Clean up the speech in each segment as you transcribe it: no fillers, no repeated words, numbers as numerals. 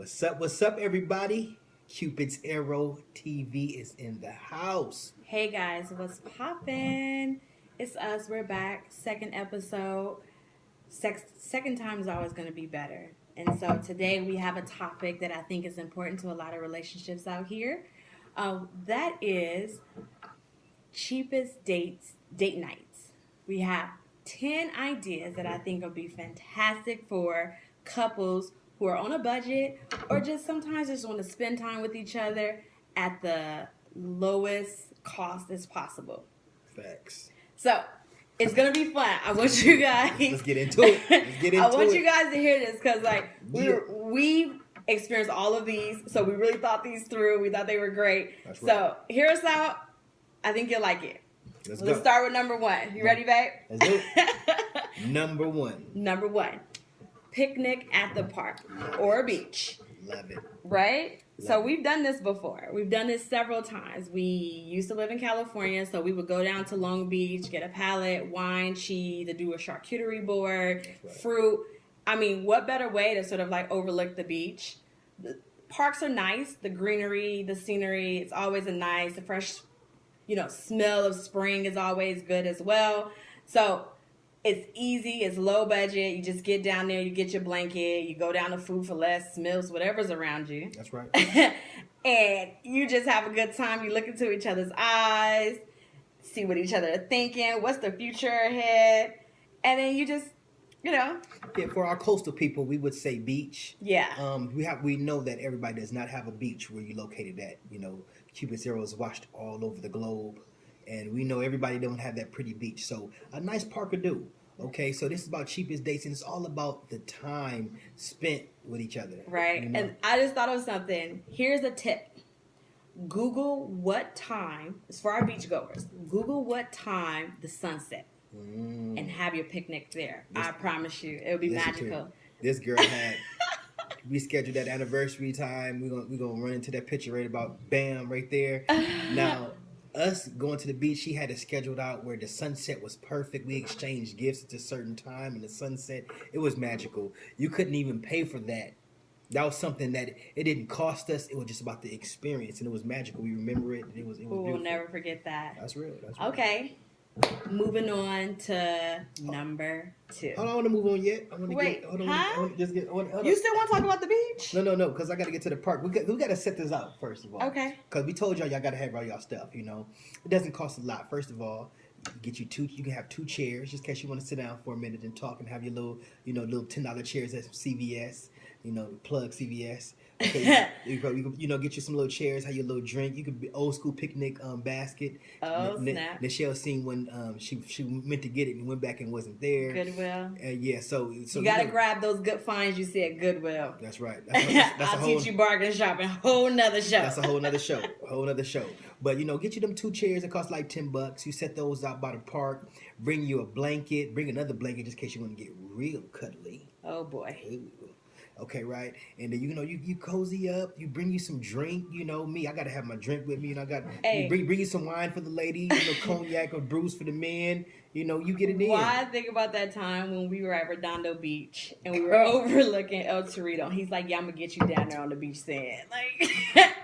What's up, everybody? Cupid's Arrow TV is in the house. Hey guys, what's poppin'? It's us. We're back. Second episode. Second time is always going to be better. And so today we have a topic that I think is important to a lot of relationships out here. That is cheapest date nights. We have 10 ideas that I think will be fantastic for couples who are on a budget or just sometimes just want to spend time with each other at the lowest cost as possible. Facts. So it's gonna be fun. I want you guys. Let's get into it. I want you guys to hear this because we've experienced all of these, so we really thought these through. We thought they were great. That's right. So hear us out. I think you'll like it. Let's start with number one. You ready, babe? Let's do it. Number one. Picnic at the park or a beach. Love it. Right? So we've done this before. We've done this several times. We used to live in California, so we would go down to Long Beach, get a pallet, wine, cheese, to do a charcuterie board, fruit. I mean, what better way to sort of like overlook the beach? The parks are nice. The greenery, the scenery, it's always the fresh, smell of spring is always good as well. So it's easy, it's low budget. You just get down there, you get your blanket, you go down to Food for Less, Mills, whatever's around you. That's right. And you just have a good time. You look into each other's eyes, see what each other are thinking, what's the future ahead. And then you just, Yeah, for our coastal people, we would say beach. Yeah. We know that everybody does not have a beach where you're located at. Cupid's Arrow is watched all over the globe. And we know everybody don't have that pretty beach. So a nice park will do. Okay, so this is about cheapest dates, and it's all about the time spent with each other. Right. And I just thought of something. Here's a tip. Google what time, as for our beachgoers, Google what time the sunset and have your picnic there. I promise you, it'll be magical. This girl had... We scheduled that anniversary time. We're gonna run into that picture right about bam right there. Now, us going to the beach, she had it scheduled out where the sunset was perfect. We exchanged gifts at a certain time, and the sunset, it was magical. You couldn't even pay for that. That was something that it didn't cost us. It was just about the experience, and it was magical. We remember it, and it was beautiful. We'll never forget that. That's real. That's real. Okay. Moving on to number 2. I don't want to move on yet. Wait, hold on. You still want to talk about the beach? No, because I got to get to the park. We got to set this out first of all. Okay. Because we told y'all got to have all y'all stuff. It doesn't cost a lot. First of all, you can have 2 chairs just in case you want to sit down for a minute and talk and have your little $10 chairs at CVS. Plug CVS. Okay, you get you some little chairs, have your little drink. You could be old school picnic basket. Oh, snap. Michelle seen when she meant to get it and went back and wasn't there. Goodwill. So you gotta grab those good finds you see at Goodwill. That's right. I'll teach you bargain shopping. Whole nother show. That's a whole nother show. But get you them 2 chairs. It cost like $10. You set those out by the park. Bring you a blanket. Bring another blanket just in case you want to get real cuddly. Oh boy. Ooh. Okay, right, and then you cozy up. You bring you some drink. Me, I gotta have my drink with me, and you bring you some wine for the lady. Cognac or brews for the men. You get it in. Why I think about that time when we were at Redondo Beach and we were overlooking El Torito. He's like, "Yeah, I'm gonna get you down there on the beach sand."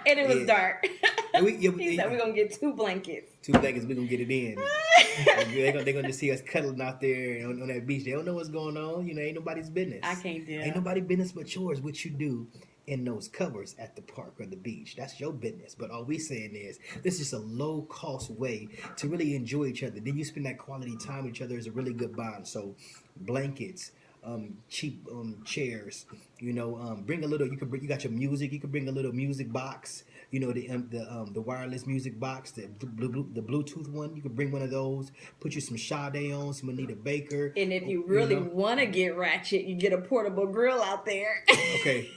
And it was dark. He said, "We're gonna get 2 blankets. 2 blankets. We're gonna get it in." They're gonna see us cuddling out there on that beach. They don't know what's going on. Ain't nobody's business. I can't do it. Ain't nobody's business but yours. What you do in those covers at the park or the beach, that's your business. But all we saying is this is a low cost way to really enjoy each other. Then you spend that quality time with each other is a really good bond. So blankets, cheap chairs, bring a little. You got your music. You can bring a little music box. The wireless music box, the Bluetooth one. You could bring one of those. Put you some Sade on, some Anita Baker. And if you really want to get ratchet, you get a portable grill out there. Okay.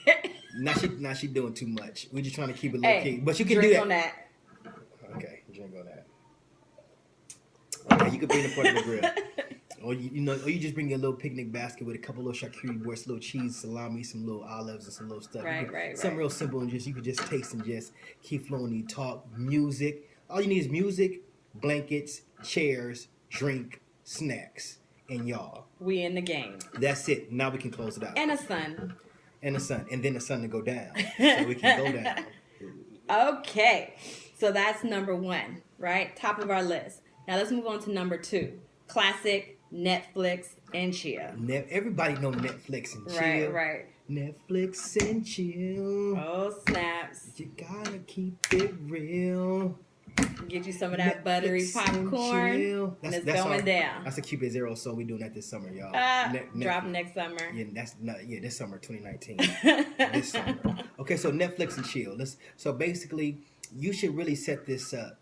Now she doing too much. We're just trying to keep it low key. But you can do drink that. on that. Okay, drink on that. Okay, you could bring the portable grill. Or you just bring your little picnic basket with a couple little charcuterie boards, little cheese, salami, some little olives, and some little stuff. Right. Something real simple and you could just taste and just keep flowing. You talk music. All you need is music, blankets, chairs, drink, snacks, and y'all. We in the game. That's it. Now we can close it out. And a sun. and the sun, and then the sun to go down, so we can go down. Okay, so that's number one, right? Top of our list. Now let's move on to number two. Classic Netflix and chill. Everybody know Netflix and chill. Right. Netflix and chill. Oh, snaps. You gotta keep it real. Get you some of that Netflix buttery popcorn. And it's going down. That's a Cupids Zero song we doing that this summer, y'all. Drop next summer. Yeah, this summer, 2019. This summer. Okay, so Netflix and chill. So basically, you should really set this up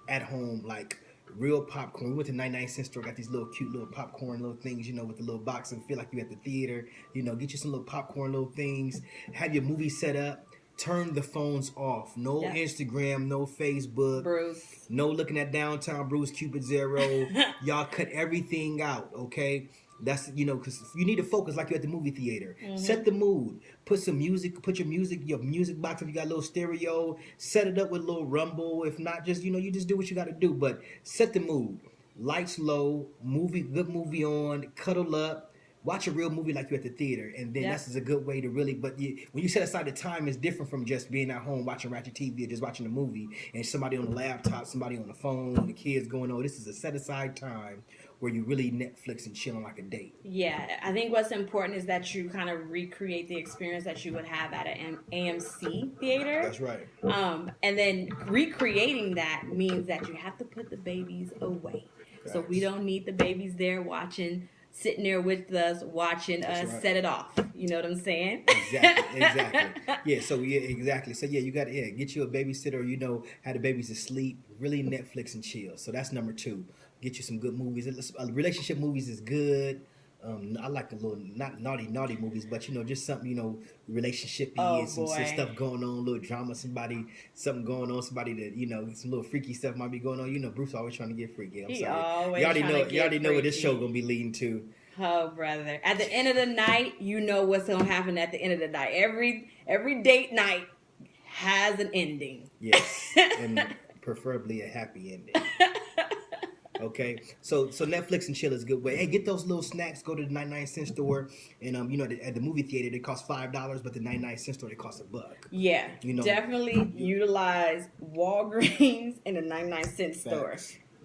at home, like real popcorn. We went to 99-cent store, got these little cute little popcorn little things, with the little box, and feel like you at the theater. Get you some little popcorn little things. Have your movie set up. Turn the phones off. No Instagram, no Facebook. Bruce. No looking at Downtown Bruce, Cupids Zero. Y'all cut everything out, okay? That's, because you need to focus like you're at the movie theater. Mm-hmm. Set the mood. Put some music, your music box, if you got a little stereo, set it up with a little rumble. If not, just, you just do what you got to do. But set the mood. Lights low, good movie on, cuddle up. Watch a real movie like you're at the theater, and then that's a good way to really. But when you set aside the time, it's different from just being at home watching ratchet TV or just watching a movie and somebody on the laptop, somebody on the phone, the kids going on. This is a set aside time where you really Netflix and chilling like a date. Yeah, I think what's important is that you kind of recreate the experience that you would have at an AMC theater. That's right. And then recreating that means that you have to put the babies away. Right. So we don't need the babies there sitting there with us, watching us set it off. You know what I'm saying? Exactly. Exactly. So you got to get you a babysitter, have the babies asleep, really Netflix and chill. So that's number two. Get you some good movies. Relationship movies is good. I like the little, not naughty movies, but just something, relationship-y and some stuff going on, little drama, something going on, somebody that, some little freaky stuff might be going on. Bruce always trying to get freaky. I'm sorry. You already know what this show gonna be leading to. Oh, brother. At the end of the night, you know what's gonna happen at the end of the night. Every date night has an ending. Yes. And preferably a happy ending. Okay, so Netflix and chill is a good way. Hey, get those little snacks. Go to the 99-cent store, and at the movie theater they cost $5, but the 99-cent store they cost $1. Yeah, definitely utilize Walgreens and the 99-cent store.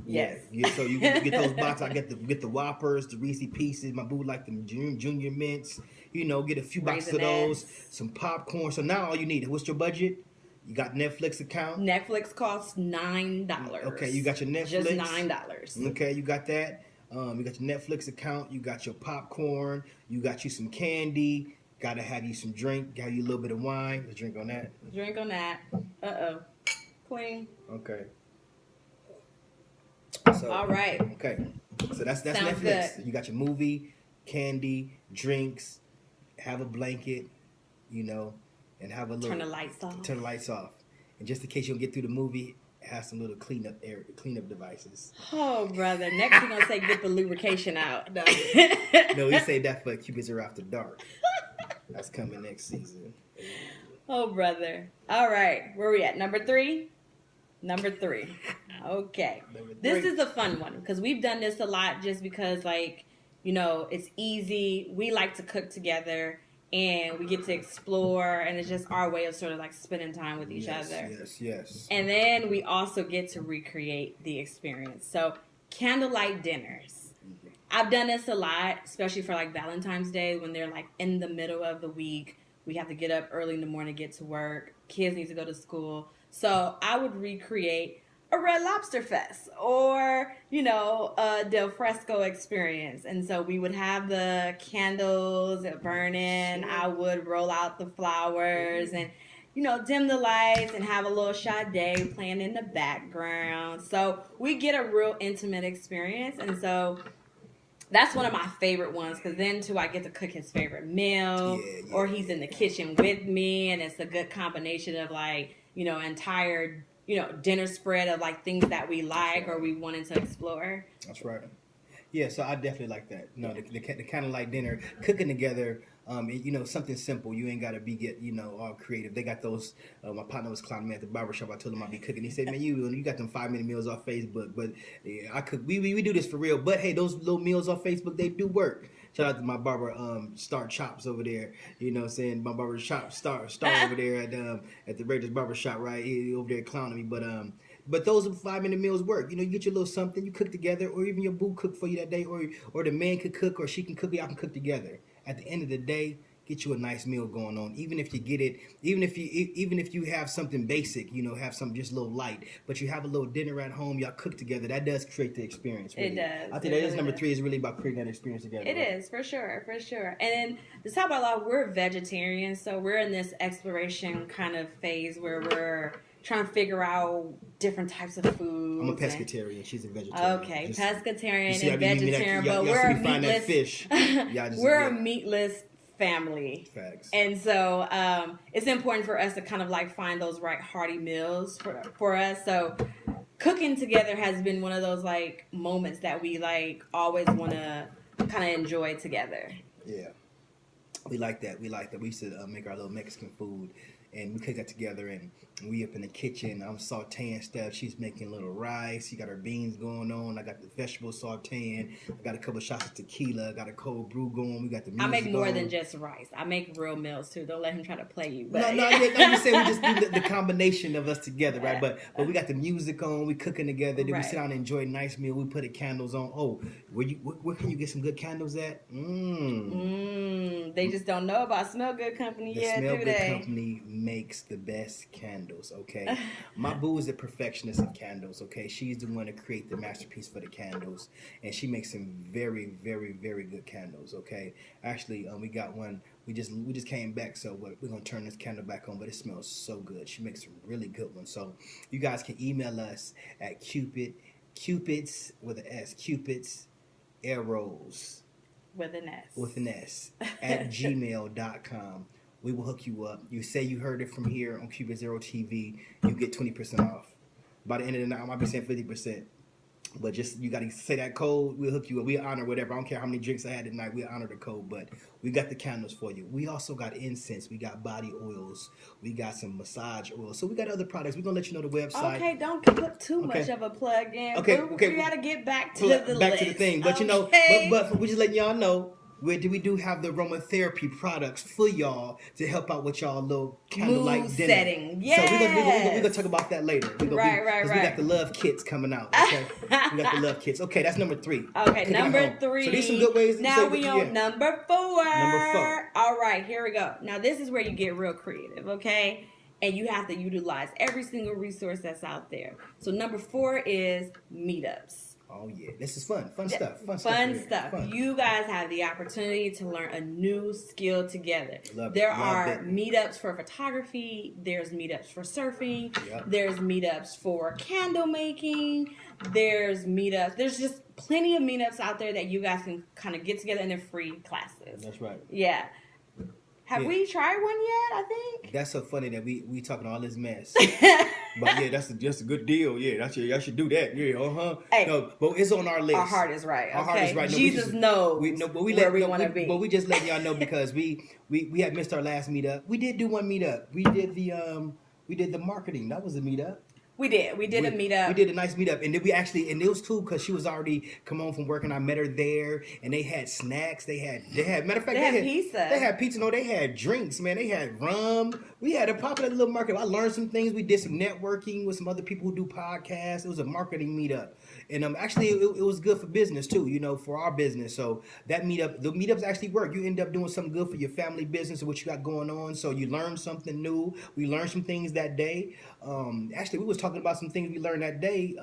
Yes. Yeah. So you get those boxes. I get the Whoppers, the Reese Pieces. My boo like them Junior Mints. Get a few boxes of those. Some popcorn. So now all you need. What's your budget? You got Netflix account? Netflix costs $9. Okay, you got your Netflix? Just $9. Okay, you got that. You got your Netflix account. You got your popcorn. You got you some candy. Got to have you some drink. Got you a little bit of wine. Let's drink on that. Drink on that. Uh-oh. Clean. Okay. So, all right. Okay. So that's Sounds Netflix. good. You got your movie, candy, drinks, have a blanket, and have a little turn the lights off. And just in case you don't get through the movie, have some little cleanup devices. Oh, brother. Next you're gonna say get the lubrication out. No, we say that for Cupids Are After Dark. That's coming next season. Oh, brother. All right. Where are we at? Number three. Okay. This is a fun one because we've done this a lot just because it's easy. We like to cook together. And we get to explore, and it's just our way of sort of spending time with each other. Yes. And then we also get to recreate the experience. So, candlelight dinners. Mm-hmm. I've done this a lot, especially for Valentine's Day when they're in the middle of the week. We have to get up early in the morning, get to work. Kids need to go to school. So, I would recreate a Red Lobster Fest or, a Del Fresco experience. And so we would have the candles burning. I would roll out the flowers and, dim the lights and have a little Sade playing in the background. So we get a real intimate experience. And so that's one of my favorite ones because then, too, I get to cook his favorite meal or he's in the kitchen with me. And it's a good combination of, entire dinner spread of things that we like or we wanted to explore. That's right. Yeah, so I definitely like that. The kind of dinner, cooking together. Something simple. You ain't gotta be all creative. They got those. My partner was clowning me at the barbershop. I told him I'd be cooking. He said, "Man, you got them 5-minute meals off Facebook." But I cook. We do this for real. But hey, those little meals off Facebook, they do work. Shout out to my barber, Star Chops over there. You know what I'm saying? My barber Chop Star over there at the Raiders Barber Shop, right? He over there clowning me. But those 5-minute meals work. You know, you get your little something, you cook together, or even your boo cook for you that day, or the man could cook, or she can cook, y'all can cook together. At the end of the day, get you a nice meal going on. Even if you get it, even if you have something basic, you know, have something just a little light, but you have a little dinner at home, y'all cook together. That does create the experience. Really. It does. I think that is number 3 is really about creating that experience together. It is for sure. And then the top of law, we're vegetarians, so we're in this exploration kind of phase where we're trying to figure out different types of food. I'm a pescatarian. She's a vegetarian. Okay, pescatarian and vegetarian, but we're a meatless. Fish. We're a meatless family. Facts. And so it's important for us to kind of like find those right hearty meals for us. So cooking together has been one of those like moments that we like always want to kind of enjoy together. Yeah. We like that. We used to make our little Mexican food, and we cook that together, and we up in the kitchen. I'm sauteing stuff. She's making a little rice. She got her beans going on. I got the vegetables sauteing. I got a couple of shots of tequila. I got a cold brew going. We got the music I make more going. than just rice. I make real meals too. Don't let him try to play you. But. No, I'm just saying we just do the combination of us together, right? But we got the music on. We cooking together. Then we sit down and enjoy a nice meal. We put the candles on. Oh, where can you get some good candles at? They just don't know about Smell Good Company yet, Smell do Good they? Company makes the best candles, okay? My boo is a perfectionist of candles, okay? She's the one to create the masterpiece for the candles, and she makes some very, very, very good candles, okay? Actually, we got one. We just came back, so we're going to turn this candle back on, but it smells so good. She makes some really good ones. So you guys can email us at Cupids with an S, Cupids Arrows. With an S. At gmail.com. We will hook you up. You say you heard it from here on cupdsarrowstv, you get 20% off. By the end of the night, I might be saying 50%. But just, you got to say that code. We'll hook you up. We'll honor whatever. I don't care how many drinks I had tonight. We'll honor the code. But we got the candles for you. We also got incense. We got body oils. We got some massage oils. So we got other products. We're going to let you know the website. Okay, don't put too much of a plug in. Okay. We got to get back to the list. Back to the thing. But you know, but we're just letting y'all know. We do have the aromatherapy products for y'all to help out with y'all little candlelight mood dinner. setting. Yes. So we're gonna talk about that later. Right. We got the love kits coming out. Okay, we got the love kits. Okay, that's number 3. Okay, number 3. So these some good ways. Now we on number 4. Number 4. All right, here we go. Now this is where you get real creative. Okay. And you have to utilize every single resource that's out there. So number 4 is meetups. Oh yeah, this is fun stuff. Fun stuff. You guys have the opportunity to learn a new skill together. There are meetups for photography. There's meetups for surfing. Yep. There's meetups for candle making. There's meetups. There's just plenty of meetups out there that you guys can kind of get together, and they're free classes. That's right. Yeah. Have we tried one yet? I think that's so funny that we talking all this mess. But yeah, that's a good deal. Yeah, y'all should do that. Yeah, Hey, no, but it's on our list. Our heart is right. Okay? Our heart is right. No, Jesus knows where we want to be. But we just letting y'all know because we had missed our last meetup. We did do one meetup. We did the marketing. That was a meetup. We did a meetup. We did a nice meetup, and then and it was cool because she was already come home from work, and I met her there, and they had snacks. They had matter of fact, they had pizza. They had pizza. No, they had drinks, man. They had rum. We had a popular little market. I learned some things. We did some networking with some other people who do podcasts. It was a marketing meetup, and actually it was good for business too. You know, for our business. So the meetups actually work. You end up doing something good for your family business and what you got going on. So you learn something new. We learned some things that day. Actually, we was talking about some things we learned that day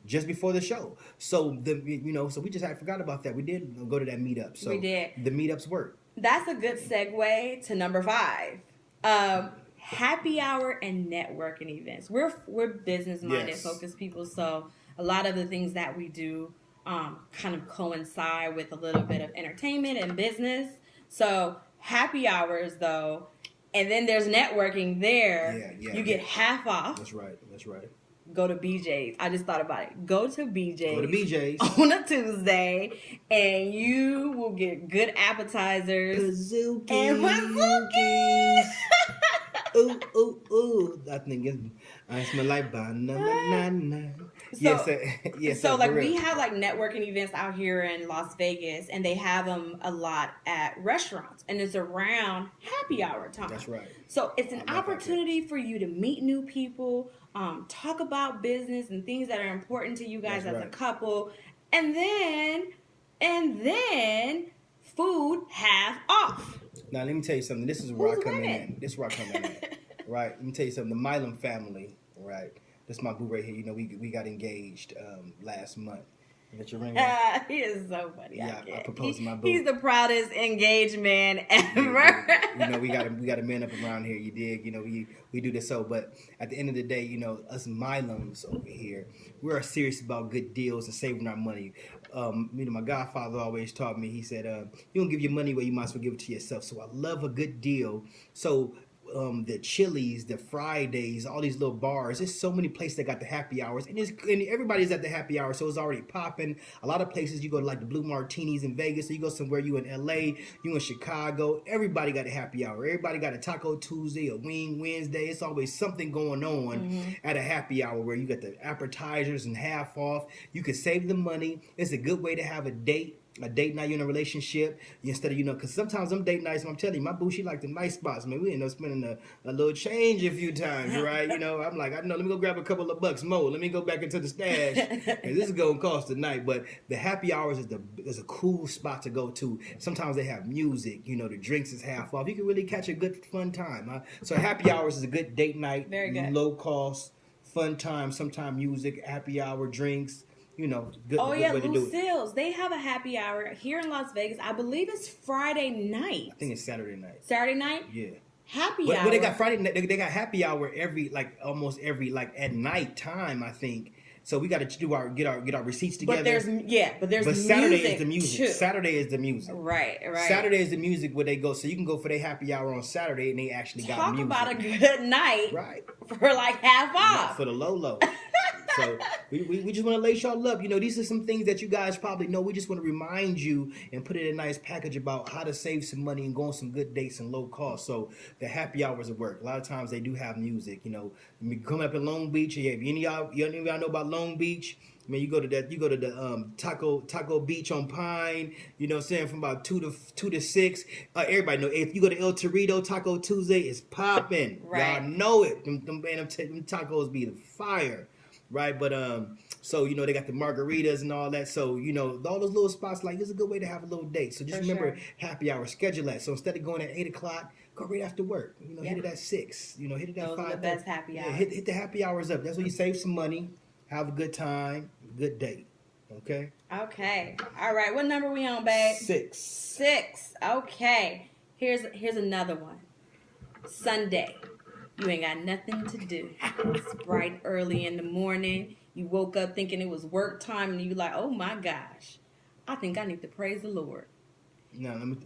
just before the show. So so we just had forgot about that. We did go to that meetup. So we did. The meetups work. That's a good segue to number 5. Happy hour and networking events. We're business minded, focused people. So a lot of the things that we do kind of coincide with a little bit of entertainment and business. So happy hours though. And then there's networking there. Yeah, you get half off. That's right. Go to BJ's. I just thought about it. Go to BJ's on a Tuesday, and you will get good appetizers and bazookies. Ooh. I think I smell like banana. Yes, So, yes, so for like real. we have like networking events out here in Las Vegas, and they have them a lot at restaurants, and it's around happy hour time. That's right. So it's an I love happy hours. opportunity for you to meet new people, talk about business and things that are important to you guys That's as a right. couple, and then food half off. Now let me tell you something. This is where I Who's come in. winning? This is where I come in at. Right. Let me tell you something. The Milam family. Right. That's my boo right here. You know, we got engaged last month. You got your ring on? He is so funny. Yeah, I can't. proposed to my boo. He's the proudest engaged man ever. You know, we got a man up around here. You dig? You know, we do this so. But at the end of the day, you know, us Milums over here, we are serious about good deals and saving our money. You know, my godfather always taught me. He said, "You don't give your money away, you might as well give it to yourself." So I love a good deal. So. The Chili's, the Fridays, all these little bars. There's so many places that got the happy hours, and everybody's at the happy hour, so it's already popping. A lot of places you go to, like the Blue Martinis in Vegas, so you go somewhere, you in LA, you in Chicago. Everybody got a happy hour. Everybody got a Taco Tuesday, a Wing Wednesday. It's always something going on at a happy hour where you got the appetizers and half off. You can save the money. It's a good way to have a date night. You're in a relationship instead of, you know, because sometimes them date nights, I'm telling you, my boo, she like the nice spots, man. We end up spending a little change a few times, right? You know, I'm like, I know, let me go grab a couple of bucks more. Let me go back into the stash, and this is gonna cost a night. But the happy hours is a cool spot to go to. Sometimes they have music, you know, the drinks is half off. You can really catch a good fun time. So happy hours is a good date night, Very good. low cost, fun time. Sometimes music, happy hour, drinks. You know, good, Oh good yeah, way to do it. Lucille's. They have a happy hour here in Las Vegas. I believe it's Friday night. I think it's Saturday night. Saturday night? Yeah. Happy hour. But they got Friday night. They got happy hour almost every at night time, I think. So we got to get our receipts together. But there's But Saturday music is the music. too. Saturday is the music. Right. Saturday is the music where they go. So you can go for their happy hour on Saturday, and they actually got Talk music. about a good night. Right. For like half off. For the low. So we just want to lace y'all up. You know, these are some things that you guys probably know. We just want to remind you and put it in a nice package about how to save some money and go on some good dates and low cost. So the happy hours at work. A lot of times they do have music. You know, coming up in Long Beach. If any of y'all know about Long Beach. I mean, you go to the Taco Beach on Pine, you know what I'm saying, from about 2 to 6. Everybody know if you go to El Torito, Taco Tuesday is popping. Right. Y'all know it. Them tacos be the fire. Right, but so you know they got the margaritas and all that. So you know all those little spots, like, it's a good way to have a little date. So just remember, happy hour, schedule that. So instead of going at 8:00, go right after work. You know, hit it at 6. You know, hit it at 5. Those are the best happy hours. Hit the happy hours up. That's where you save some money, have a good time, good date. Okay. Okay. All right. What number we on, babe? 6. Okay. Here's another one. Sunday. You ain't got nothing to do. It's bright early in the morning. You woke up thinking it was work time, and you like, oh my gosh, I think I need to praise the Lord. Now let me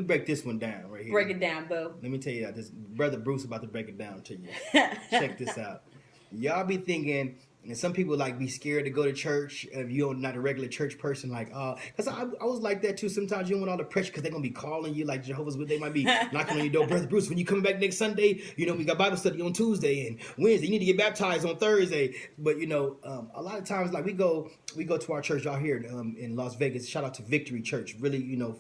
break this one down right here. Break it down, boo. Let me tell you that this brother Bruce about to break it down to you. Check this out. Y'all be thinking, and some people like be scared to go to church if you're not a regular church person. Like, because I was like that too. Sometimes you don't want all the pressure because they're gonna be calling you like Jehovah's Witness. They might be knocking on your door, brother Bruce. When you coming back next Sunday, you know we got Bible study on Tuesday and Wednesday. You need to get baptized on Thursday. But you know, a lot of times like we go to our church out here in Las Vegas. Shout out to Victory Church. Really, you know,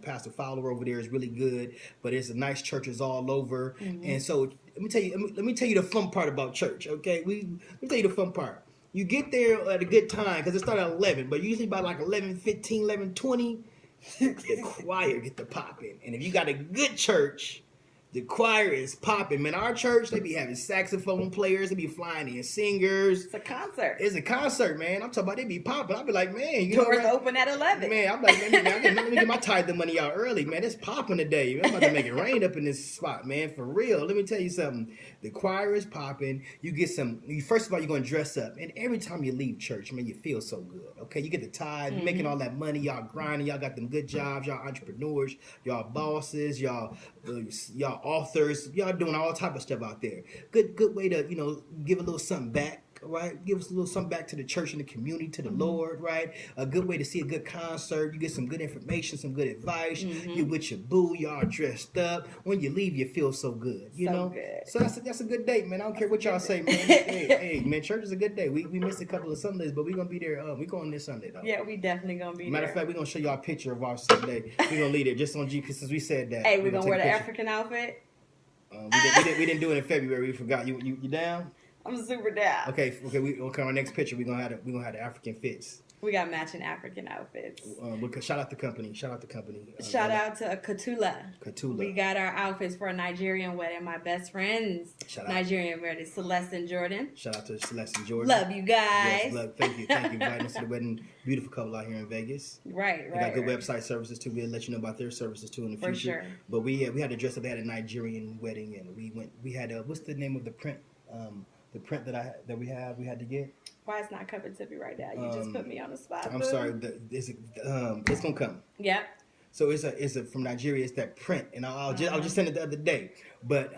Pastor Fowler over there is really good. But it's a nice churches all over, and so. Let me tell you the fun part about church, okay? Let me tell you the fun part. You get there at a good time because it starts at 11, but usually by like 11:15, 11:20, the choir get to popping. And if you got a good church, the choir is popping. Man, our church, they be having saxophone players. They be flying in singers. It's a concert. It's a concert, man. I'm talking about they be popping. I'll be like, man. You Doors know, open at 11. Man, I'm like, let me get my tithe money out early, man. It's popping today. I'm about to make it rain up in this spot, man. For real. Let me tell you something. The choir is popping. You get first of all, you're going to dress up. And every time you leave church, man, you feel so good, okay? You get the tithe, you're making all that money. Y'all grinding. Y'all got them good jobs. Y'all entrepreneurs. Y'all bosses. Y'all authors. Y'all doing all type of stuff out there. Good way to, you know, give a little something back. right? Give us a little something back to the church and the community, to the Lord, right? A good way to see a good concert. You get some good information, some good advice. You with your boo, y'all dressed up. When you leave, you feel so good, you know? Good. So that's a good date, man. I don't care what y'all say, man. hey, man, church is a good day. We missed a couple of Sundays, but we're going to be there. We going this Sunday, though. Yeah, we definitely going to be Matter there. of fact, we're going to show y'all a picture of our Sunday. We're going to leave it just on G, because we said that. Hey, we're going to wear the African outfit. We didn't do it in February. We forgot. You down? I'm super down. Okay. Our next picture, we're gonna have the African fits. We got matching African outfits. Shout out the company. Shout out to Katula. We got our outfits for a Nigerian wedding. My best friends, Nigerian wedding, Celeste and Jordan. Shout out to Celeste and Jordan. Love you guys. Yes, thank you for inviting us to the wedding. Beautiful couple out here in Vegas. Right. They got good website services too. We'll let you know about their services too in the future. For sure. But we had to dress up. They had a Nigerian wedding, and we had what's the name of the print? The print that we had to get. Why it's not coming to me right now? You just put me on the spot. I'm sorry. It's gonna come. Yep. So it's a from Nigeria. It's that print, and I'll just send it the other day. But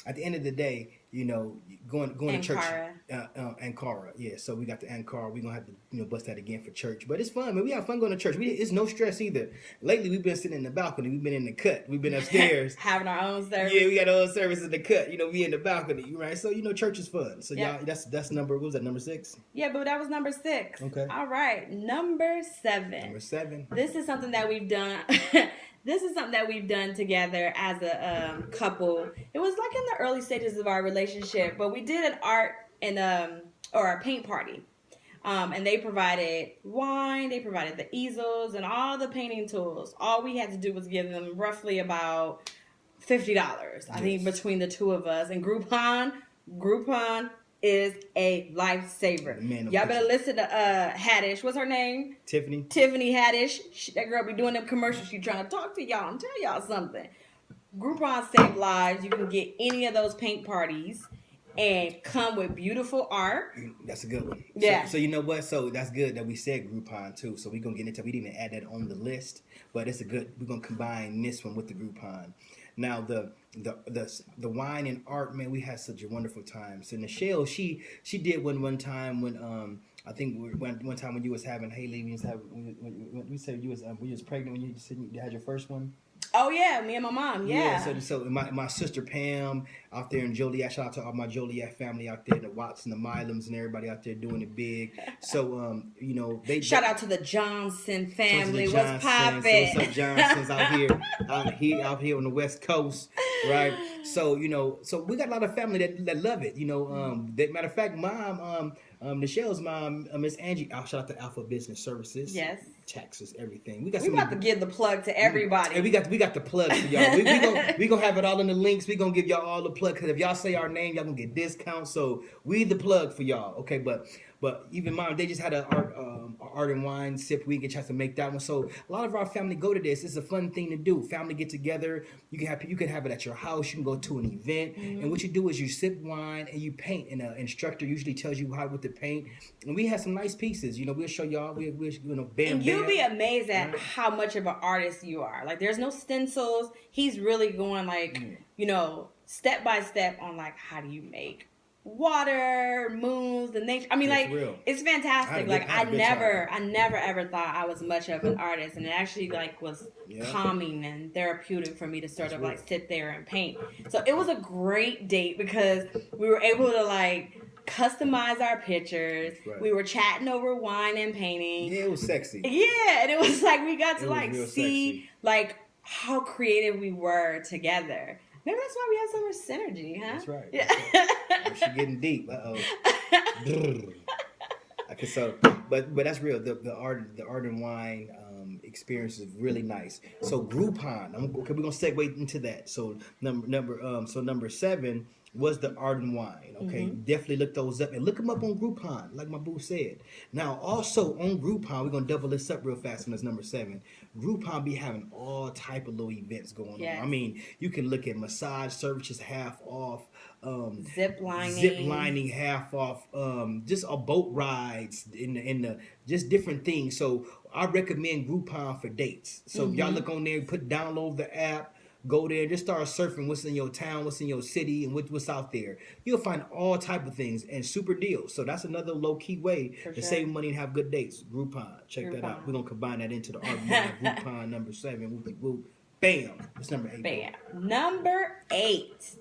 at the end of the day, you know, going to church. Ankara, yeah. So we got the Ankara. We're gonna have to bust that again for church. But it's fun, man. We have fun going to church. It's no stress either. Lately, we've been sitting in the balcony. We've been in the cut. We've been upstairs having our own service. Yeah, we got our own service in the cut. We in the balcony, right? So church is fun. So y'all, that's number. What was that? Number 6? Yeah, but that was number 6. Okay. All right, number 7. Number 7. This is something that we've done. This is something that we've done together as a couple. It was like in the early stages of our relationship, but we did an art and or a paint party. And they provided wine, they provided the easels and all the painting tools. All we had to do was give them roughly about $50, I think, between the two of us. And Groupon is a lifesaver. Y'all better listen to Haddish. What's her name? Tiffany Haddish. That girl be doing them commercials. She trying to talk to y'all and tell y'all something. Groupon save lives. You can get any of those paint parties and come with beautiful art. That's a good one. Yeah. So you know what? So that's good that we said Groupon too. So we're gonna get into. We didn't even add that on the list, but it's a good. We're gonna combine this one with the Groupon. Now the wine and art, man, we had such a wonderful time. So Nichelle, she did one time when I think one time when you was having Haley, when you said you was pregnant when you said you had your first one. Oh yeah, me and my mom. Yeah. So my sister Pam out there in Joliet. Shout out to all my Joliet family out there, the Watts and the Milams and everybody out there doing it big. So they shout out to the Johnson family. What's poppin'? So what's up, Johnsons out here on the West Coast, right? So so we got a lot of family that love it. That matter of fact, mom. Nichelle's mom, Miss Angie, shout out to Alpha Business Services. Yes. Taxes, everything. We about to give the plug to everybody. And we got the plug for y'all. we gonna have it all in the links. We gonna give y'all all the plug, because if y'all say our name, y'all gonna get discounts. So we the plug for y'all. Okay, but even mom, they just had a art and wine sip. We get a chance to make that one. So a lot of our family go to this. It's a fun thing to do. Family get together. You can have it at your house. You can go to an event, and what you do is you sip wine and you paint. And an instructor usually tells you how to paint. And we have some nice pieces. We'll show y'all. And you'll be amazed at how much of an artist you are. Like, there's no stencils. He's really going step by step on how do you make water, moons, and nature. I mean, it's fantastic. I never ever thought I was much of an artist, and it actually was calming and therapeutic for me to sort of sit there and paint. So it was a great date because we were able to customize our pictures. Right. We were chatting over wine and painting. Yeah, it was sexy. Yeah, and it was we got to see how creative we were together. Maybe that's why we have so much synergy, huh? That's right. Yeah. She's getting deep. Okay, so but that's real. The art and wine experience is really nice. So Groupon. We're gonna segue into that. So number 7 was the art and wine. Okay, definitely look those up and look them up on Groupon, like my boo said. Now, also on Groupon, we're gonna double this up real fast on this number 7. Groupon be having all type of little events going on. I mean, you can look at massage services half off, zip lining half off, just boat rides in the just different things. So I recommend Groupon for dates. So y'all look on there, download the app. Go there, just start surfing what's in your town, what's in your city, and what's out there. You'll find all type of things and super deals. So that's another low key way to save money and have good dates. Groupon, check that out. We're gonna combine that into the RBI Groupon number 7. Whoopie whoop. Bam. What's number 8? Bam. Number 8.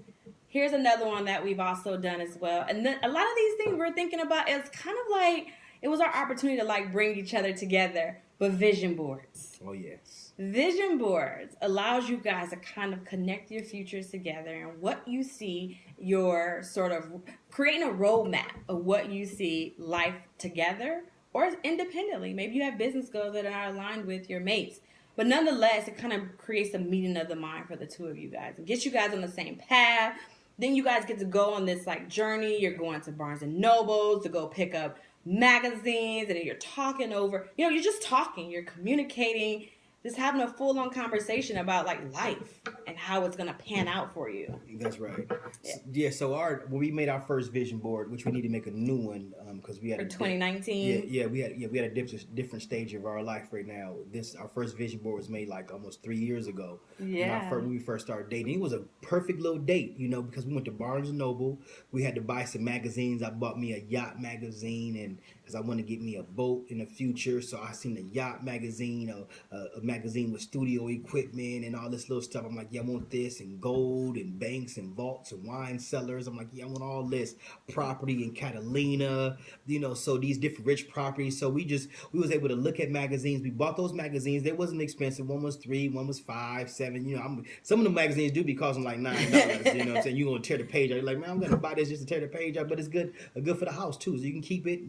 Here's another one that we've also done as well. And then a lot of these things we're thinking about is kind of like it was our opportunity to like bring each other together. But vision boards. Oh, yes. Vision boards allows you guys to kind of connect your futures together and what you see, your sort of creating a roadmap of what you see life together or independently. Maybe you have business goals that are aligned with your mates. But nonetheless, it kind of creates a meeting of the mind for the two of you guys. It gets you guys on the same path. Then you guys get to go on this like journey. You're going to Barnes and Nobles to go pick up magazines, and then you're talking over, you're just talking, you're communicating, just having a full-on conversation about like life and how it's gonna pan out for you. That's right. Yeah. So when we made our first vision board, which we need to make a new one because we had for 2019. We had a different stage of our life right now. Our first vision board was made like almost 3 years ago. Yeah. When we first started dating, it was a perfect little date, because we went to Barnes and Noble. We had to buy some magazines. I bought me a yacht magazine, and because I want to get me a boat in the future, so I seen a yacht magazine, a magazine with studio equipment and all this little stuff. I'm like, yeah, I want this, and gold and banks and vaults and wine cellars. I'm like, yeah, I want all this property in Catalina, so these different rich properties. So we was able to look at magazines. We bought those magazines. They wasn't expensive. One was $3, one was $5, $7. Some of the magazines do be costing like $9. You know what I'm saying? You're gonna tear the page out. You're like, man, I'm gonna buy this just to tear the page out, but it's good for the house too. So you can keep it.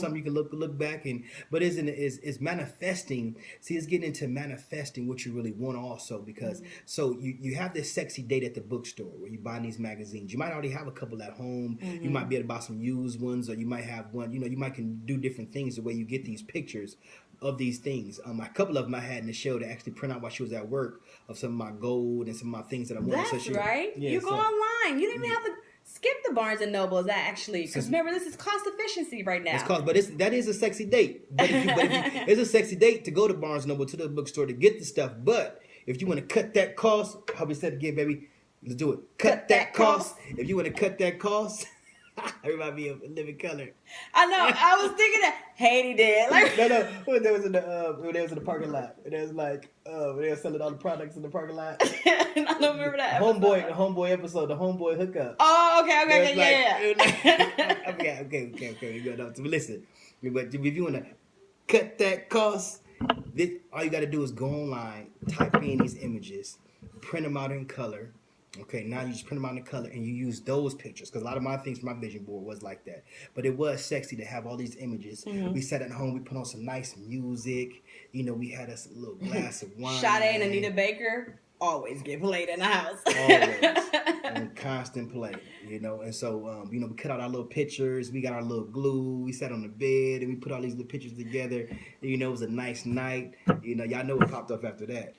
Something you can look back but it's manifesting. See, it's getting into manifesting what you really want also, because so you have this sexy date at the bookstore where you buy these magazines. You might already have a couple at home. You might be able to buy some used ones, or you might have one. You might can do different things the way you get these pictures of these things. A couple of them I had in the show to actually print out while she was at work of some of my gold and some of my things that I wanted. That's right. Yeah, you go online. You didn't even have to skip the Barnes and Nobles because remember, this is cost efficiency right now. That is a sexy date. But it's a sexy date to go to Barnes and Noble, to the bookstore to get the stuff. But if you want to cut that cost, how we said again, baby, let's do it. Cut that cost. If you want to cut that cost. It remind me of Living Color. I know. I was thinking that Haiti did. No. When they was in the parking lot, and it was like when they were selling all the products in the parking lot. I don't remember that. The homeboy episode, the homeboy hookup. Oh, okay, yeah. I forgot. Okay. You go. Listen, but if you want to cut that cost, all you got to do is go online, type in these images, print them out in color. Okay, now you just print them out in color and you use those pictures, because a lot of my things for my vision board was like that. But it was sexy to have all these images. We sat at home, we put on some nice music. We had us a little glass of wine. Sade and Anita Baker always get played in the house. Always. On constant play, And so, we cut out our little pictures. We got our little glue. We sat on the bed and we put all these little pictures together. It was a nice night. Y'all know what popped up after that.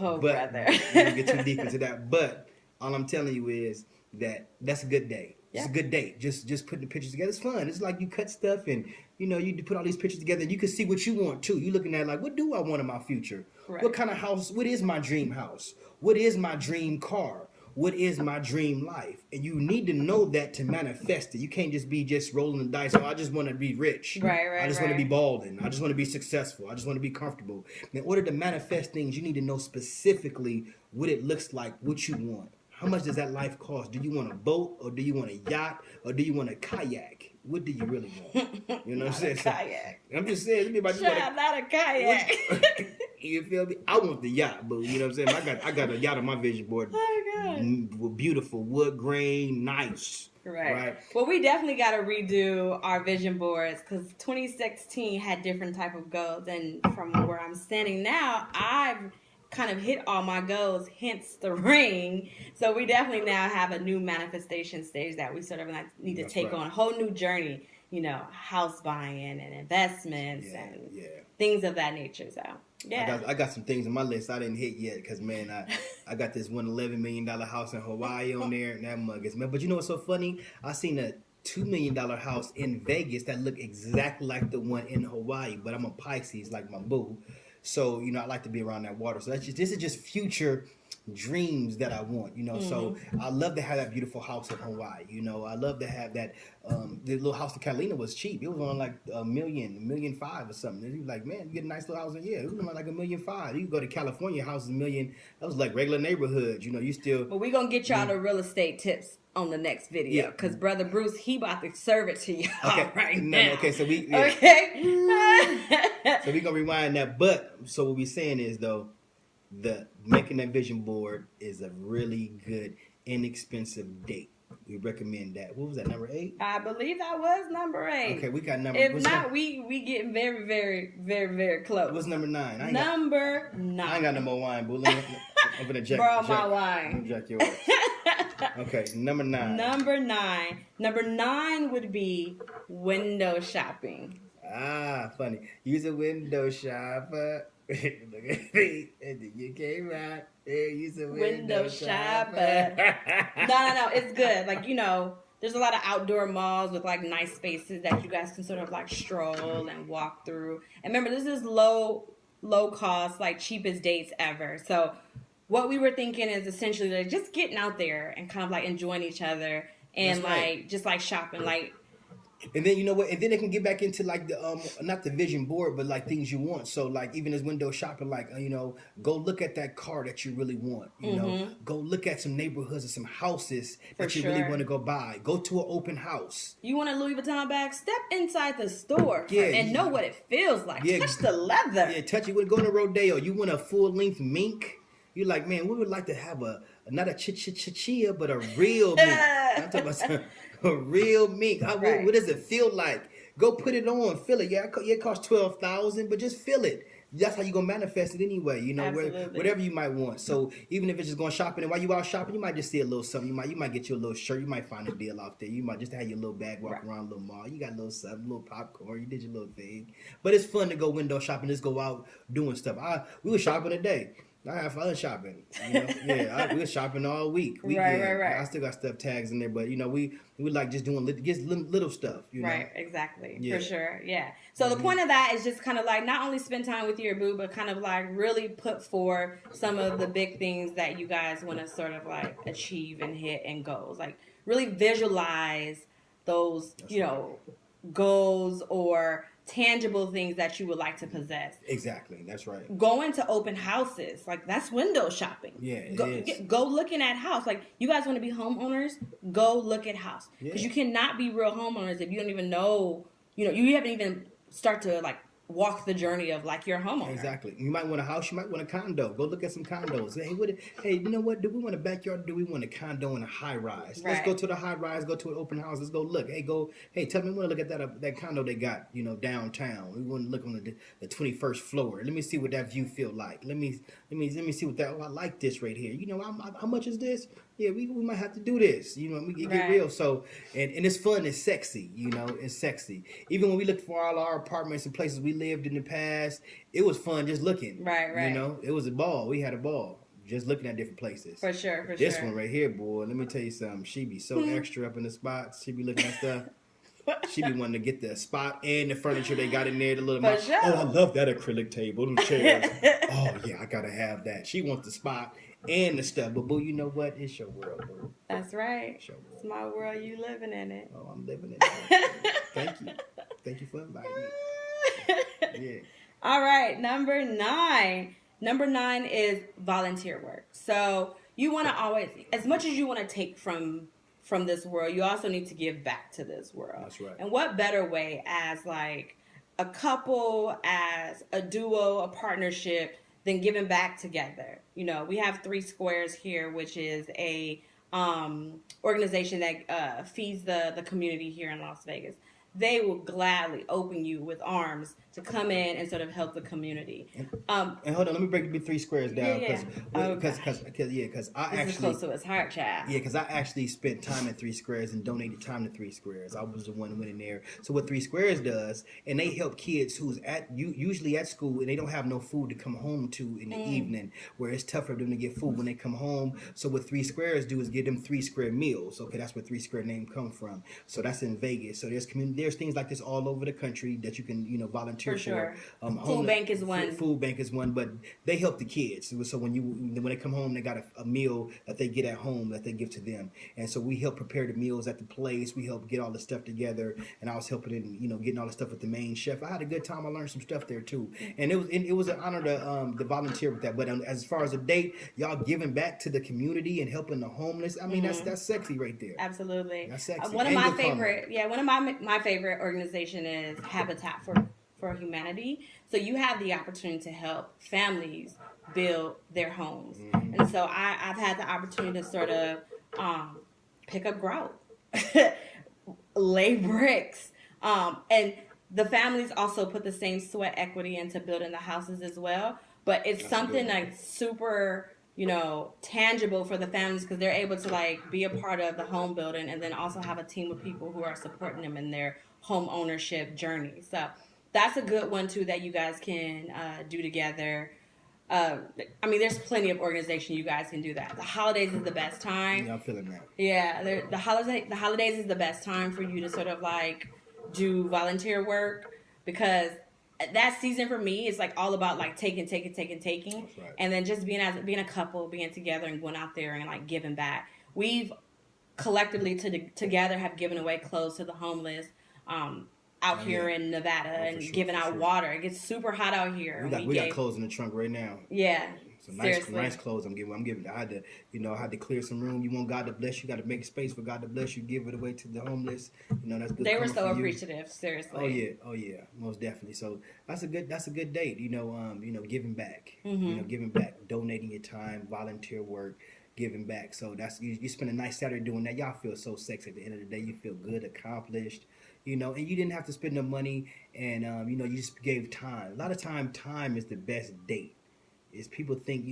Oh, brother. We don't get too deep into that. But all I'm telling you is that's a good day. It's a good date. Just putting the pictures together. It's fun. It's like you cut stuff and, you put all these pictures together and you can see what you want too. You're looking at like, what do I want in my future? Right. What kind of house? What is my dream house? What is my dream car? What is my dream life? And you need to know that to manifest it. You can't just be rolling the dice. Oh, I just want to be rich. Right. I just want to be balling. I just want to be successful. I just want to be comfortable. In order to manifest things, you need to know specifically what it looks like, what you want. How much does that life cost? Do you want a boat, or do you want a yacht, or do you want a kayak? What do you really want? You know what I'm saying? Kayak. I'm just saying. Not a kayak. You feel me? I want the yacht, boo. You know what I'm saying? I got a yacht on my vision board. Oh my God. With beautiful wood grain, nice. Right. Well, we definitely got to redo our vision boards, because 2016 had different type of goals, and from where I'm standing now, I've kind of hit all my goals, hence the ring. So we definitely now have a new manifestation stage that we sort of need to take on a whole new journey, house buying and investments and things of that nature. So I got some things on my list I didn't hit yet, because man, I got this $11 million house in Hawaii on there, and that mug is, man. But you know what's so funny? I seen a $2 million house in Vegas that looked exactly like the one in Hawaii, but I'm a Pisces like my boo. So, I like to be around that water. So this is just future dreams that I want, So I love to have that beautiful house in Hawaii, I love to have that. The little house in Catalina was cheap. It was on like $1.5 million or something. You like, man, you get a nice little house in here. It was on like $1.5 million. You go to California, house is $1 million. That was like regular neighborhoods, You still. Well, we're gonna get y'all the real estate tips on the next video because Brother Bruce, he about to serve it to y'all now. Okay, so we so we gonna rewind that. But so what we saying is though, the making that vision board is a really good, inexpensive date. We recommend that. What was that, number 8? I believe that was number 8. Okay, we got number. If not, we getting very, very, very, very close. What's number 9? Number 9. I ain't got no more wine, boo. I'm gonna jack. Borrow my wine. I'm jack yours. Okay, number 9. Number 9 would be window shopping. Ah, funny. Use a window shopper. Look at me, and then you came out. There, use a window shopper. No, it's good. Like, there's a lot of outdoor malls with like nice spaces that you guys can sort of like stroll and walk through. And remember, this is low cost, like cheapest dates ever. So what we were thinking is essentially like just getting out there and kind of like enjoying each other and just like shopping, like. And then you know what? And then they can get back into like the not the vision board, but like things you want. So like even as window shopping, like go look at that car that you really want. You know, go look at some neighborhoods and some houses that you really want to go buy. Go to an open house. You want a Louis Vuitton bag? Step inside the store and know what it feels like. Touch the leather. Yeah, touch it. Go to rodeo. You want a full length mink? You're like, man, we would like to have not a chia, but a real mink. I'm talking about a real mink. What does it feel like? Go put it on, feel it. Yeah, it costs $12,000, but just feel it. That's how you gonna manifest it anyway. Whatever you might want. So even if it's just going shopping, and while you out shopping, you might just see a little something. You might get you a little shirt. You might find a deal out there. You might just have your little bag walk around a little mall. You got a little something, a little popcorn. You did your little thing. But it's fun to go window shopping. Just go out doing stuff. We were shopping today. I have fun shopping. We were shopping all week. Right. I still got stuff tags in there, but we like just doing little stuff. Right, exactly, for sure. Yeah. So the point of that is just kind of like not only spend time with your boo, but kind of like really put forth some of the big things that you guys want to sort of like achieve and hit and goals. Like really visualize those, goals or tangible things that you would like to possess. Exactly, that's right. Going to open houses, like that's window shopping. Yeah, go looking at house. Like you guys want to be homeowners, go look at house because you cannot be real homeowners if you don't even know. You haven't even start to like walk the journey of like your homeowner. Exactly. You might want a house. You might want a condo. Go look at some condos. Hey, you know what? Do we want a backyard? Or do we want a condo and a high rise? Let's go to the high rise. Go to an open house. Let's go look. Hey, tell me. We want to look at that condo they got. Downtown. We want to look on the 21st floor. Let me see what that view feel like. Let me see what that. I like this right here. How much is this? Yeah, we might have to do this. We get real. So and it's fun. It's sexy. It's sexy. Even when we looked for all our apartments and places we lived in the past, it was fun just looking. Right. It was a ball. We had a ball just looking at different places. For sure. This one right here, boy. Let me tell you something. She be so extra up in the spots. She be looking at stuff. She be wanting to get the spot and the furniture they got in there. Sure. Oh, I love that acrylic table, them chairs. Oh yeah, I gotta have that. She wants the spot and the stuff. But boo, you know what? It's your world, boo. That's right. It's my world. You living in it. Oh, I'm living in it. Thank you for inviting me. Yeah. All right, number 9. Number 9 is volunteer work. So you want to always, as much as you want to take from this world, you also need to give back to this world. That's right. And what better way as like a couple, as a duo, a partnership, than giving back together? We have 3 Squares here, which is a organization that feeds the community here in Las Vegas. They will gladly open you with arms to come in and sort of help the community. And hold on, let me break the 3 Squares down because I this actually is close to his heart, child. Yeah, because I actually spent time at 3 Squares and donated time to 3 Squares. I was the one who went in there. So what 3 Squares does, and they help kids who's usually at school and they don't have no food to come home to in the evening, where it's tough for them to get food when they come home. So what 3 Squares do is give them 3 Square meals. Okay, that's where 3 Square name come from. So that's in Vegas. So there's things like this all over the country that you can volunteer For here sure. for. Food bank is one. Food bank is one, but they help the kids. So when they come home, they got a meal that they get at home that they give to them, and so we help prepare the meals at the place. We help get all the stuff together, and I was helping in getting all the stuff with the main chef. I had a good time. I learned some stuff there too, and it was an honor to volunteer with that. But as far as a date, y'all giving back to the community and helping the homeless. I mean, that's sexy right there. Absolutely. That's sexy. One of my favorite organization is Habitat for Humanity. So you have the opportunity to help families build their homes. And so I've had the opportunity to sort of pick up grout, lay bricks, and the families also put the same sweat equity into building the houses as well. But it's something like super, tangible for the families because they're able to like be a part of the home building and then also have a team of people who are supporting them in their home ownership journey. So that's a good one too that you guys can do together. There's plenty of organization you guys can do that. The holidays is the best time. Yeah, I'm feeling that. Yeah, the holidays is the best time for you to sort of like do volunteer work because that season for me is like all about like taking, right. And then just being a couple, being together and going out there and like giving back. We've collectively together have given away clothes to the homeless out here in Nevada and giving out water. It gets super hot out here. We got clothes in the trunk right now. Yeah. Some nice clothes I'm giving. I had to clear some room. You want God to bless you, got to make space for God to bless you. Give it away to the homeless. That's good. They were so appreciative, seriously. Oh yeah, most definitely. So that's a good date. Giving back. Giving back, donating your time, volunteer work, giving back. So that's you spend a nice Saturday doing that. Y'all feel so sexy at the end of the day. You feel good, accomplished. And you didn't have to spend the money, and you just gave time. A lot of time is the best date. Is people think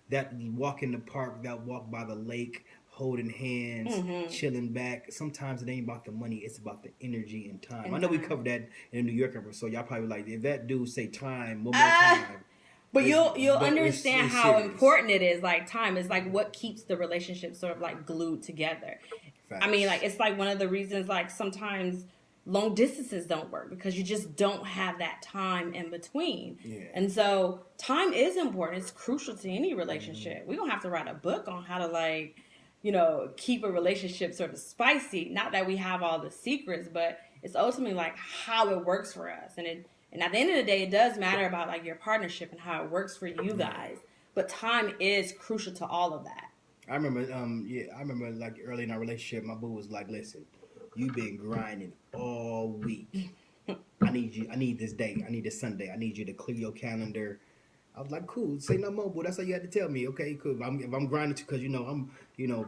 that you walk in the park, that walk by the lake, holding hands, chilling back. Sometimes it ain't about the money; it's about the energy and time. I know we covered that in the New York episode. Y'all probably like, if that dude say time one more time. But you'll understand how important it is. Like time is like what keeps the relationship sort of like glued together. Facts. I mean, like it's like one of the reasons like sometimes long distances don't work because you just don't have that time in between. Yeah. And so time is important. It's crucial to any relationship. We don't have to write a book on how to like, keep a relationship sort of spicy. Not that we have all the secrets, but it's ultimately like how it works for us. And at the end of the day, it does matter about like your partnership and how it works for you guys. But time is crucial to all of that. I remember like early in our relationship, my boo was like, listen, you've been grinding all week. I need this day. I need this Sunday. I need you to clear your calendar. I was like, cool. Say no more, but that's how you had to tell me. Okay, cool. If I'm grinding, because I'm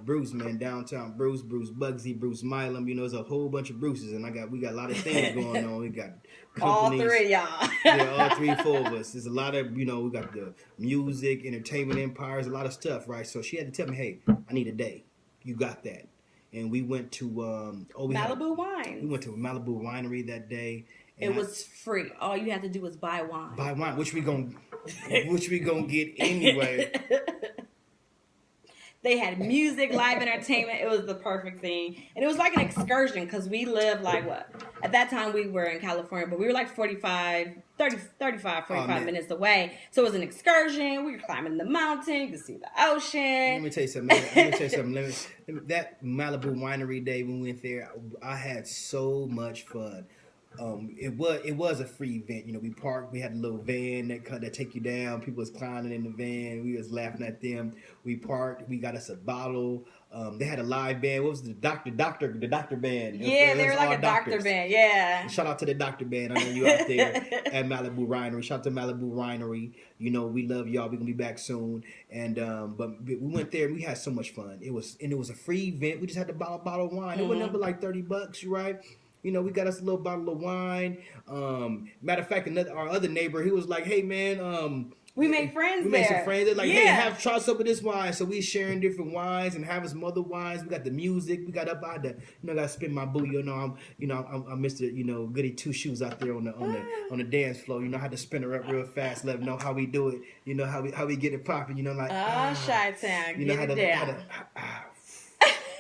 Bruce, man, downtown Bruce Bugsy, Bruce Milam. There's a whole bunch of Bruces, and we got a lot of things going on. We got companies, all three, y'all. Yeah, all 3, 4 of us. There's a lot of we got the music, entertainment empires, a lot of stuff, right? So she had to tell me, hey, I need a day. You got that. And we went to Malibu Wine. We went to Malibu Winery that day. It was free. All you had to do was buy wine. Buy wine, which we gonna get anyway. They had music, live entertainment. It was the perfect thing. And it was like an excursion because we lived like what? At that time we were in California, but we were like 45 minutes away. So it was an excursion. We were climbing the mountain. You could see the ocean. Let me tell you something. That Malibu Winery day we went there, I had so much fun. It was a free event. We parked. We had a little van that take you down. People was climbing in the van. We was laughing at them. We parked. We got us a bottle. They had a live band. What was the doctor band? Yeah, they were like a doctor band. Yeah. And shout out to the doctor band. I know you out there at Malibu Winery. Shout out to Malibu Winery. We love y'all. We gonna be back soon. And but we went there. And we had so much fun. It was a free event. We just had to buy a bottle of wine. It wasn't but like $30, right? We got us a little bottle of wine. Matter of fact, our other neighbor, he was like, hey, man. We made friends. We made some friends. They're like, hey, try some of this wine. So we sharing different wines and having some other wines. We got the music. We got up. I had to, got to spin my boo. I'm Mr. Goody Two Shoes out there on the dance floor. I had to spin her up real fast. Let them know how we do it. How we get it popping. Chi-Town. Get it down.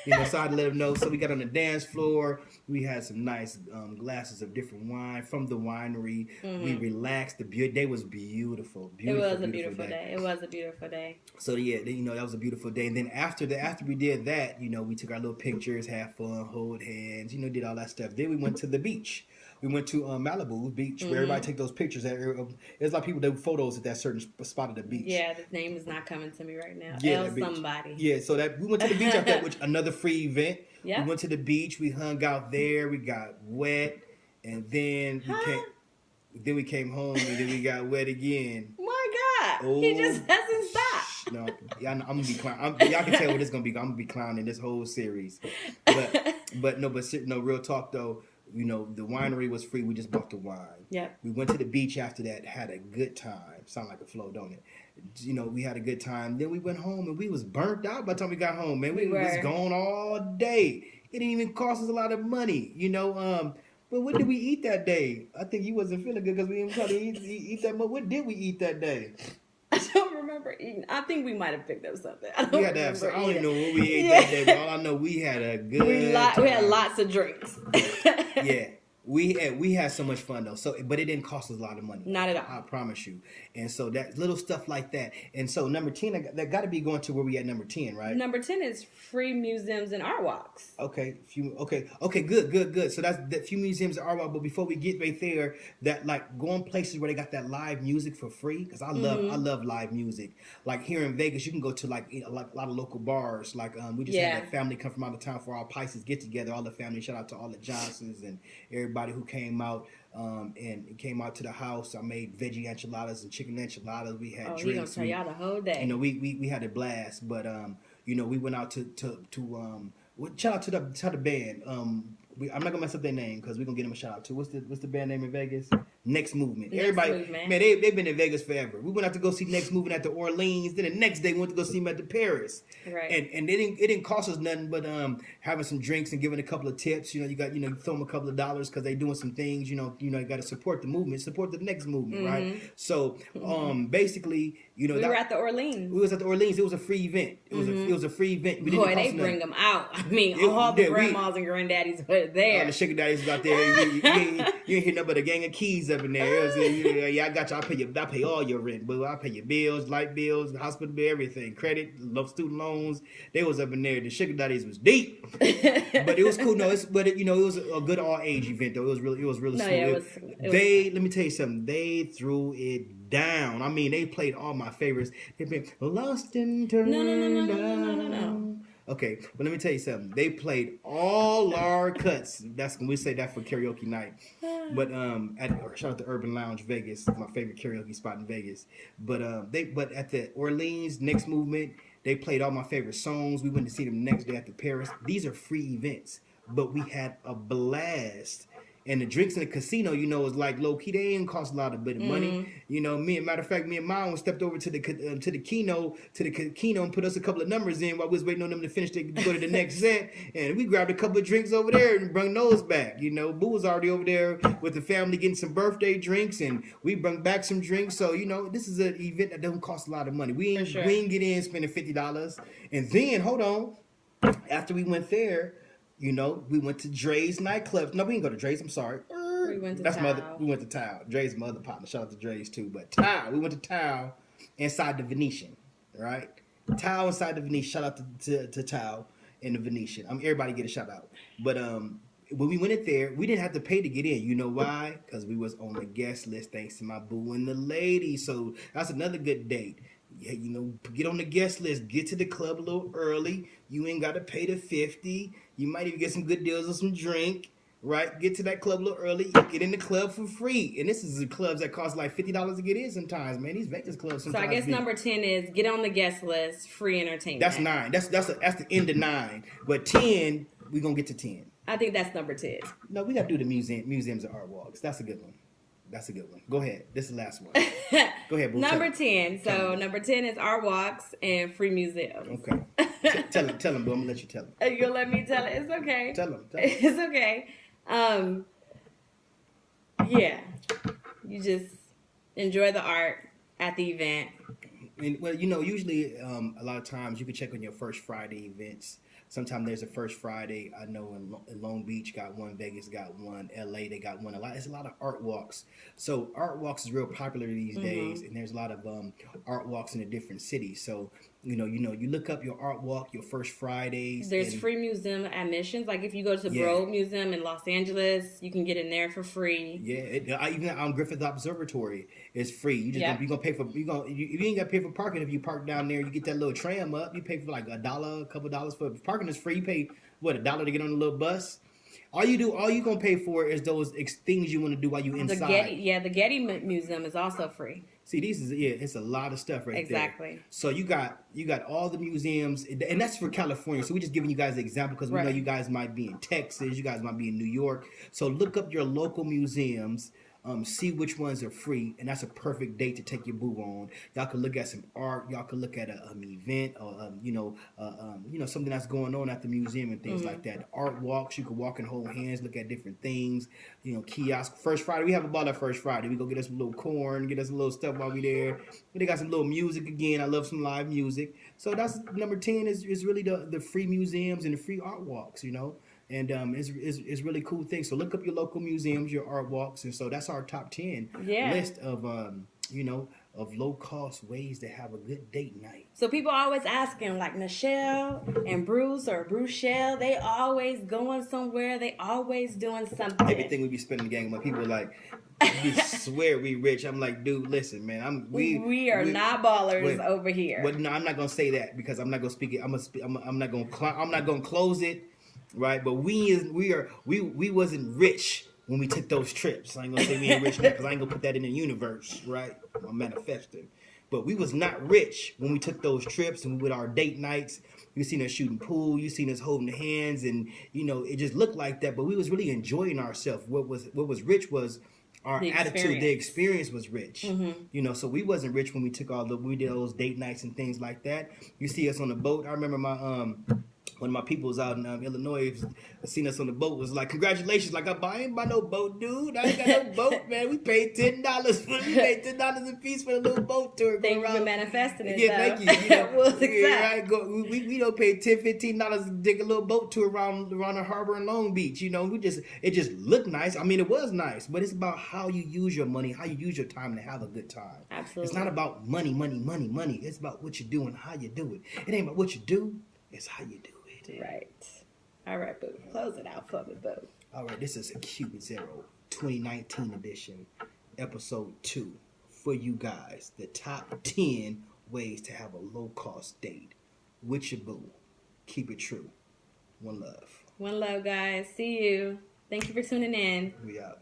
So I had to let them know. So we got on the dance floor. We had some nice glasses of different wine from the winery. We relaxed. The day was beautiful. It was a beautiful day. It was a beautiful day. So yeah, that was a beautiful day. And then after we did that, we took our little pictures, had fun, hold hands, did all that stuff. Then we went to the beach. We went to Malibu Beach where everybody take those pictures. There's a lot of people that do photos at that certain spot of the beach. Yeah, the name is not coming to me right now. Yeah, somebody. Yeah, so that we went to the beach after that, which another free event. Yeah. We went to the beach. We hung out there. We got wet, and then we came home, and then we got wet again. My God, he just doesn't stop. No, yeah, I'm gonna be clowning. Y'all can tell what it's gonna be. I'm gonna be clowning this whole series. But real talk though. The winery was free. We just bought the wine. Yeah. We went to the beach after that. Had a good time. Sound like a flow, don't it? We had a good time. Then we went home and we was burnt out by the time we got home. Man, we was gone all day. It didn't even cost us a lot of money. But what did we eat that day? I think you wasn't feeling good because we didn't try to eat that much. What did we eat that day? I don't remember eating. I think we might have picked up something. I don't even know what we ate that day, but all I know we had a good time. We had lots of drinks. Yeah. We had so much fun though. But it didn't cost us a lot of money. Not at all. I promise you. And so that little stuff like that. And so number 10, that got to be going to where we at number 10, right? Number 10 is free museums and art walks. Okay, good. So that's the few museums and art walks. But before we get right there, that like going places where they got that live music for free, because I love live music. Like here in Vegas, you can go to like a lot of local bars. Like we just had that family come from out of town for our Pisces get together. All the family. Shout out to all the Johnsons and everybody who came out and came out to the house. I made veggie enchiladas and chicken enchiladas. We had drinks. He gonna tell y'all the whole day. We had a blast. But we went out to shout out to the band. I'm not gonna mess up their name because we're gonna get them a shout out to. What's the band name in Vegas? Next Movement. Everybody, man, they've been in Vegas forever. We went out to go see Next Movement at the Orleans. Then the next day we went to go see them at the Paris. Right. And it didn't cost us nothing but having some drinks and giving a couple of tips. You throw them a couple of dollars because they doing some things. You got to support the movement, support the Next Movement, right? So basically, we were at the Orleans. We was at the Orleans. It was a free event. It was a free event. Boy, they bring them out. I mean, all the grandmas and granddaddies were there. All the sugar daddies out there. You ain't hear nothing but a gang of keys up in there. I got you. I pay all your rent, but I pay your bills, light bills, hospital bill, everything, credit, student loans. They was up in there. The sugar daddies was deep, but it was cool. No, it was a good all age event though. It was really smooth. Let me tell you something. They threw it down. I mean, they played all my favorites. They played Lost and Turned Down. No. Okay, but let me tell you something. They played all our cuts. That's when we say that for karaoke night. But shout out to Urban Lounge Vegas, my favorite karaoke spot in Vegas. But at the Orleans Next Movement, they played all my favorite songs. We went to see them next day at the Paris. These are free events, but we had a blast. And the drinks in the casino, is like low key. They didn't cost a lot of bit of money. Matter of fact, me and mine stepped over to the casino and put us a couple of numbers in while we was waiting on them to finish to go to the next set. And we grabbed a couple of drinks over there and brought those back. Boo was already over there with the family getting some birthday drinks, and we brought back some drinks. So this is an event that doesn't cost a lot of money. We ain't get in spending $50. And then hold on, after we went there. We went to Dre's nightclub. No, we didn't go to Dre's. I'm sorry. We went to Tao. We went to Tao. Dre's my other partner. Shout out to Dre's too. But Tao, we went to Tao inside the Venetian, right? Tao inside the Venetian. Shout out to Tao in the Venetian. Everybody get a shout out. But when we went in there, we didn't have to pay to get in. You know why? Because we was on the guest list thanks to my boo and the lady. So that's another good date. Yeah, get on the guest list. Get to the club a little early. You ain't got to pay the $50. You might even get some good deals or some drink, right? Get to that club a little early. Get in the club for free. And this is the clubs that cost like $50 to get in sometimes, man. These Vegas clubs sometimes. So I guess number 10 is get on the guest list, free entertainment. That's 9. That's the end of 9. But 10, we're going to get to 10. I think that's number 10. No, we got to do the museums and art walks. That's a good one. Go ahead. This is the last one. Go ahead, boo. Number 10. So number 10 is art walks and free museums. Okay. Tell him, boo. I'm going to let you tell him. You're going to let me tell it? It's okay. Tell him. It's okay. Yeah. You just enjoy the art at the event. And, well, usually a lot of times you can check on your first Friday events. Sometimes there's a first Friday. I know in Long Beach got one, Vegas got one, LA they got one. It's a lot of art walks. So art walks is real popular these days, and there's a lot of art walks in the different cities. So you look up your art walk, your first Fridays. There's free museum admissions. Like if you go to the Broad Museum in Los Angeles, you can get in there for free. Yeah, even Griffith Observatory is free. You gonna pay for you ain't gotta pay for parking. If you park down there, you get that little tram up. You pay for like $1, a couple dollars for parking is free. You pay $1 to get on the little bus. All you gonna pay for is those things you want to do while you inside. The Getty Museum is also free. See, it's a lot of stuff right there. Exactly. So you got all the museums, and that's for California. So we're just giving you guys an example because we know you guys might be in Texas, you guys might be in New York. So look up your local museums. See which ones are free, and that's a perfect date to take your boo on. Y'all can look at some art. Y'all can look at an event, or something that's going on at the museum and things like that. Art walks, you can walk and hold hands, look at different things. Kiosk. First Friday, we have a ball at First Friday. We go get us a little corn, get us a little stuff while we there. They got some little music again. I love some live music. So that's number 10 is really the free museums and the free art walks. And it's really cool thing. So look up your local museums, your art walks, and so that's our top 10 list of of low cost ways to have a good date night. So people are always asking, like Nichelle and Bruce or Bruchelle, they always going somewhere. They always doing something. Everything we be spending the gang, when people are like, we swear we rich. I'm like, dude, listen, man, we are not ballers over here. But no, I'm not gonna say that because I'm not gonna speak it. I'm not gonna close it. Right, but we wasn't rich when we took those trips. I ain't gonna say we ain't rich now because I ain't gonna put that in the universe, right? I'm manifesting. But we was not rich when we took those trips and with our date nights. You seen us shooting pool, you seen us holding hands, and it just looked like that. But we was really enjoying ourselves. What was rich was our attitude. The experience was rich. So we wasn't rich when we did those date nights and things like that. You see us on the boat. I remember one of my people was out in Illinois, seen us on the boat, was like, congratulations. Like, I ain't buy no boat, dude. I ain't got no boat, man. We paid $10 a piece for a little boat tour. Thank you for manifesting it. Yeah, thank you. We don't pay $10, $15 to dig a little boat tour around the harbor in Long Beach. It just looked nice. I mean, it was nice, but it's about how you use your money, how you use your time to have a good time. Absolutely. It's not about money. It's about what you do and how you do it. It ain't about what you do. It's how you do it. Right. All right, boo. Close it out for me, boo. All right, this is a Cupids 2019 edition, episode 2 for you guys. The top 10 ways to have a low-cost date with your boo. Keep it true. One love. One love, guys. See you. Thank you for tuning in. We out.